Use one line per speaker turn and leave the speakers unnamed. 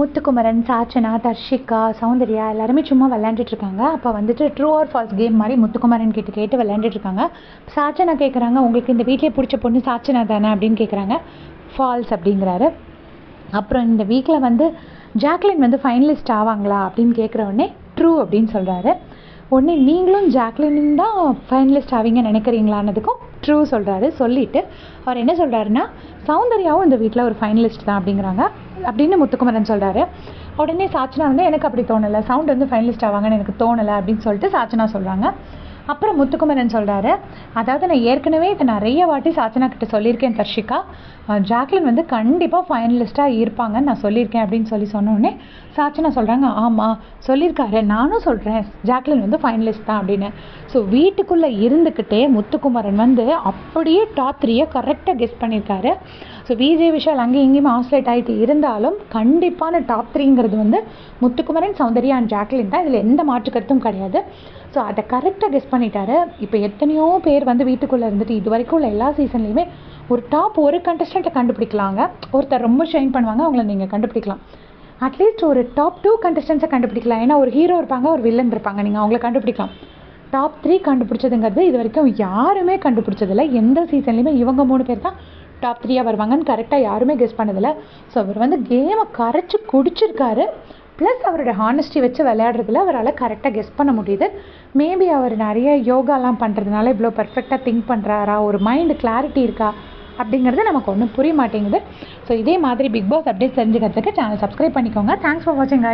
முத்துக்குமரன், சாச்சனா, தர்ஷிகா, சௌந்தர்யா எல்லாருமே சும்மா விளையாண்டுட்டு இருக்காங்க. அப்போ வந்துட்டு ட்ரூ ஆர் ஃபால்ஸ் கேம் மாதிரி முத்துக்குமரன் கிட்ட கேட்டு விளையாண்டுட்டு இருக்காங்க. சாச்சனா கேட்குறாங்க, உங்களுக்கு இந்த வீட்டிலே பிடிச்ச பொண்ணு சாச்சனா தானே அப்படின்னு கேட்குறாங்க. ஃபால்ஸ் அப்படிங்கிறாரு. அப்புறம் இந்த வீக்கில் வந்து ஜாக்லின் வந்து ஃபைனலிஸ்ட் ஆவாங்களா அப்படின்னு கேட்குற உடனே ட்ரூ அப்படின்னு சொல்கிறாரு. உடனே நீங்களும் ஜாக்லின் தான் ஃபைனலிஸ்ட் ஆவீங்கன்னு நினைக்கிறீங்களான்னதுக்கும் ட்ரூ சொல்கிறாரு. சொல்லிவிட்டு அவர் என்ன சொல்கிறாருன்னா, சௌந்தர்யாவும் இந்த வீட்டில் ஒரு ஃபைனலிஸ்ட் தான் அப்படிங்கிறாங்க அப்படின்னு முத்துக்குமரன் சொல்கிறாரு. உடனே சாச்சனா வந்து எனக்கு அப்படி தோணலை, சவுண்ட் வந்து ஃபைனலிஸ்ட் ஆவாங்கன்னு எனக்கு தோணலை அப்படின்னு சொல்லிட்டு சாச்சனா சொல்கிறாங்க. அப்புறம் முத்துக்குமரன் சொல்கிறாரு, அதாவது நான் ஏற்கனவே இதை நிறைய வாட்டி சாச்சனா கிட்ட சொல்லியிருக்கேன் தர்ஷிகா, ஜாக்லின் வந்து கண்டிப்பாக ஃபைனலிஸ்ட்டாக இருப்பாங்கன்னு நான் சொல்லியிருக்கேன் அப்படின்னு சொன்னோடனே சாச்சனா சொல்கிறாங்க, ஆமாம் சொல்லியிருக்காரு, நானும் சொல்கிறேன் ஜாக்லின் வந்து ஃபைனலிஸ்ட் தான் அப்படின்னு. ஸோ வீட்டுக்குள்ளே இருந்துக்கிட்டே முத்துக்குமரன் வந்து அப்படியே டாப் 3 கரெக்டாக கெஸ் பண்ணியிருக்காரு. ஸோ விஜய் விஷால் அங்கேயும் இங்கேயுமே ஆஸ்லேட் ஆகிட்டு இருந்தாலும் கண்டிப்பான டாப் 3ங்கிறது வந்து முத்துக்குமரன், சௌந்தர்யா அண்ட் ஜாக்லின் தான். இதில் எந்த மாற்று கருத்தும் கிடையாது. ஸோ அதை கரெக்டாக கெஸ் பண்ணிட்டாரு. இப்போ எத்தனையோ பேர் வந்து வீட்டுக்குள்ளே இருந்துட்டு இது வரைக்கும் உள்ள எல்லா சீசன்லேயுமே ஒரு டாப் ஒரு கண்டஸ்டண்ட்டை கண்டுபிடிக்கலாங்க. ஒருத்தர் ரொம்ப ஷைன் பண்ணுவாங்க, அவங்கள நீங்கள் கண்டுபிடிக்கலாம். அட்லீஸ்ட் ஒரு டாப் 2 கண்டஸ்டன்ஸை கண்டுபிடிக்கலாம். ஏன்னா ஒரு ஹீரோ இருப்பாங்க, ஒரு வில்லன் இருப்பாங்க, நீங்கள் அவங்கள கண்டுபிடிக்கலாம். டாப் 3 கண்டுபிடிச்சதுங்கிறது இது வரைக்கும் யாருமே கண்டுபிடிச்சதில்லை. எந்த சீசன்லேயுமே இவங்க 3 பேர் தான் டாப் 3 வருவாங்கன்னு கரெக்டாக யாருமே கெஸ் பண்ணதில்லை. ஸோ அவர் வந்து கேமை கரைச்சி குடிச்சிருக்காரு. ப்ளஸ் அவரோட ஹானஸ்டி வச்சு விளையாடுறதுல அவரால் கரெக்டாக கெஸ் பண்ண முடியுது. மேபி அவர் நிறைய யோகாலாம் பண்ணுறதுனால இவ்வளோ பர்ஃபெக்டாக திங்க் பண்ணுறாரா, ஒரு மைண்டு கிளாரிட்டி இருக்கா அப்படிங்கிறது நமக்கு ஒன்றும் புரிய மாட்டேங்குது. ஸோ இதே மாதிரி பிக் பாஸ் அப்டேட்ஸ் தெரிஞ்சுக்கிறதுக்கு சேனல் சப்ஸ்கிரைப் பண்ணிக்கோங்க. தேங்க்ஸ் ஃபார் வாட்சிங்.